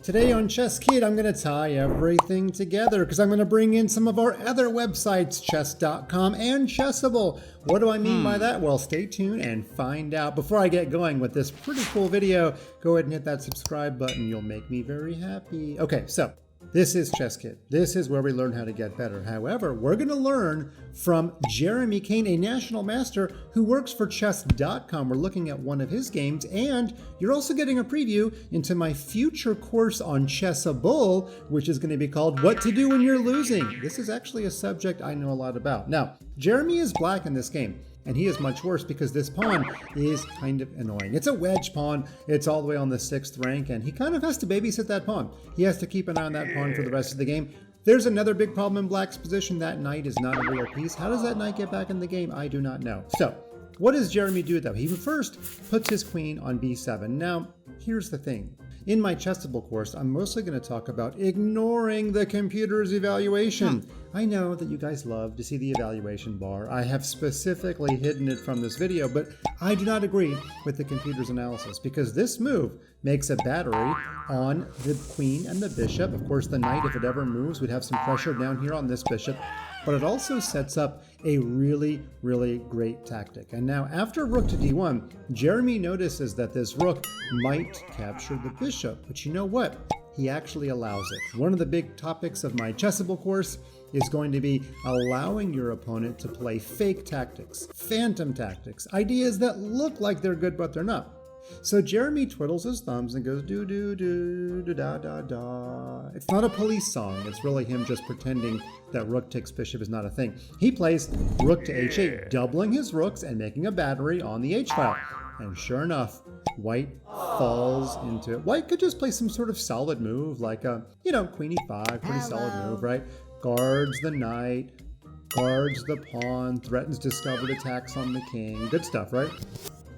Today on ChessKid, I'm going to tie everything together because I'm going to bring in some of our other websites, chess.com and Chessable. What do I mean by that? Well, stay tuned and find out. Before I get going with this pretty cool video, go ahead and hit that subscribe button. You'll make me very happy. Okay, so this is ChessKid. This is where we learn how to get better. However, we're going to learn from Jeremy Kane, a national master who works for chess.com. We're looking at one of his games, and you're also getting a preview into my future course on Chessable, which is going to be called What to Do When You're Losing. This is actually a subject I know a lot about. Now, Jeremy is black in this game. And he is much worse because this pawn is kind of annoying. It's a wedge pawn. It's all the way on the 6th rank, and he kind of has to babysit that pawn. He has to keep an eye on that pawn for the rest of the game. There's another big problem in black's position. That knight is not a real piece. How does that knight get back in the game? I do not know. So, what does Jeremy do though? He first puts his queen on b7. Now, here's the thing. In my Chessable course, I'm mostly going to talk about ignoring the computer's evaluation. I know that you guys love to see the evaluation bar. I have specifically hidden it from this video, but I do not agree with the computer's analysis because this move makes a battery on the queen and the bishop. Of course, the knight, if it ever moves, would have some pressure down here on this bishop. But it also sets up a really, really great tactic. And now after rook to d1, Jeremy notices that this rook might capture the bishop. But you know what? He actually allows it. One of the big topics of my Chessable course is going to be allowing your opponent to play fake tactics, phantom tactics, ideas that look like they're good but they're not. So Jeremy twiddles his thumbs and goes do do do do da da da. It's not a police song. It's really him just pretending that rook takes bishop is not a thing. He plays rook to h8, doubling his rooks and making a battery on the h-file. And sure enough, white falls into it. White could just play some sort of solid move like a, queen e5, pretty solid move, right? Guards the knight, guards the pawn, threatens discovered attacks on the king. Good stuff, right?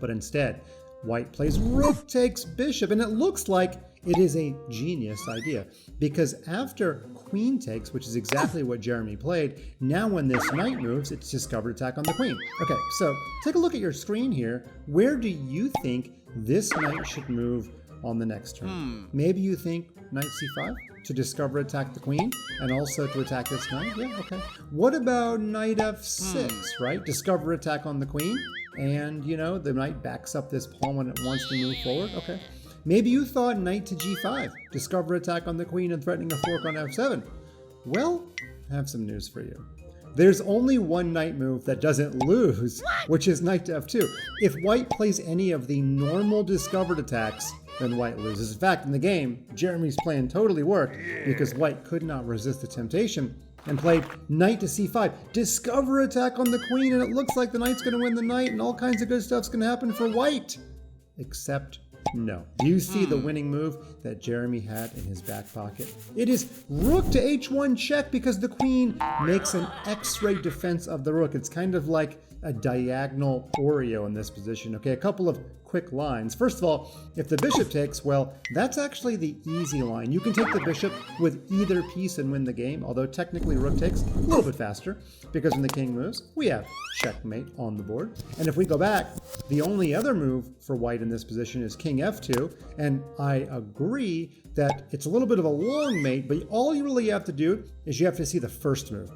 But instead, white plays rook takes bishop, and it looks like it is a genius idea because after queen takes, which is exactly what Jeremy played, now when this knight moves, it's discovered attack on the queen. Okay, so take a look at your screen here. Where do you think this knight should move on the next turn? Maybe you think knight c5 to discover attack the queen and also to attack this knight? Yeah, okay. What about knight f6, right? Discover attack on the queen. And, the knight backs up this pawn when it wants to move forward. Okay. Maybe you thought knight to g5, discover attack on the queen and threatening a fork on f7. Well, I have some news for you. There's only one knight move that doesn't lose, which is knight to f2. If white plays any of the normal discovered attacks, then white loses. In fact, in the game, Jeremy's plan totally worked because white could not resist the temptation and played knight to c5, discover attack on the queen, and it looks like the knight's going to win the knight and all kinds of good stuff's going to happen for white. Except no. Do you see the winning move that Jeremy had in his back pocket? It is rook to h1 check because the queen makes an x-ray defense of the rook. It's kind of like a diagonal Oreo in this position. Okay, a couple of quick lines. First of all, if the bishop takes, well, that's actually the easy line. You can take the bishop with either piece and win the game, although technically rook takes a little bit faster because when the king moves, we have checkmate on the board. And if we go back, the only other move for white in this position is king f2, and I agree that it's a little bit of a long mate, but all you really have to do is you have to see the first move,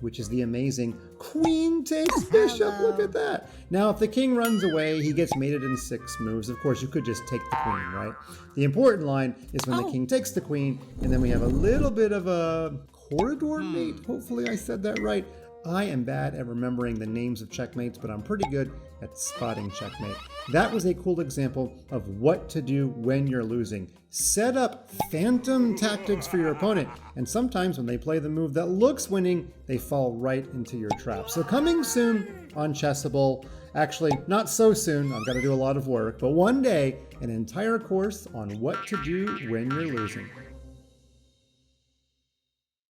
which is the amazing queen takes bishop. Look at that. Now, if the king runs away, he gets mated in 6 moves. Of course, you could just take the queen, right? The important line is when the king takes the queen, and then we have a little bit of a corridor mate. Hopefully I said that right. I am bad at remembering the names of checkmates, but I'm pretty good at spotting checkmate. That was a cool example of what to do when you're losing. Set up phantom tactics for your opponent, and sometimes when they play the move that looks winning, they fall right into your trap. So coming soon on Chessable, actually not so soon, I've got to do a lot of work, but one day, an entire course on what to do when you're losing.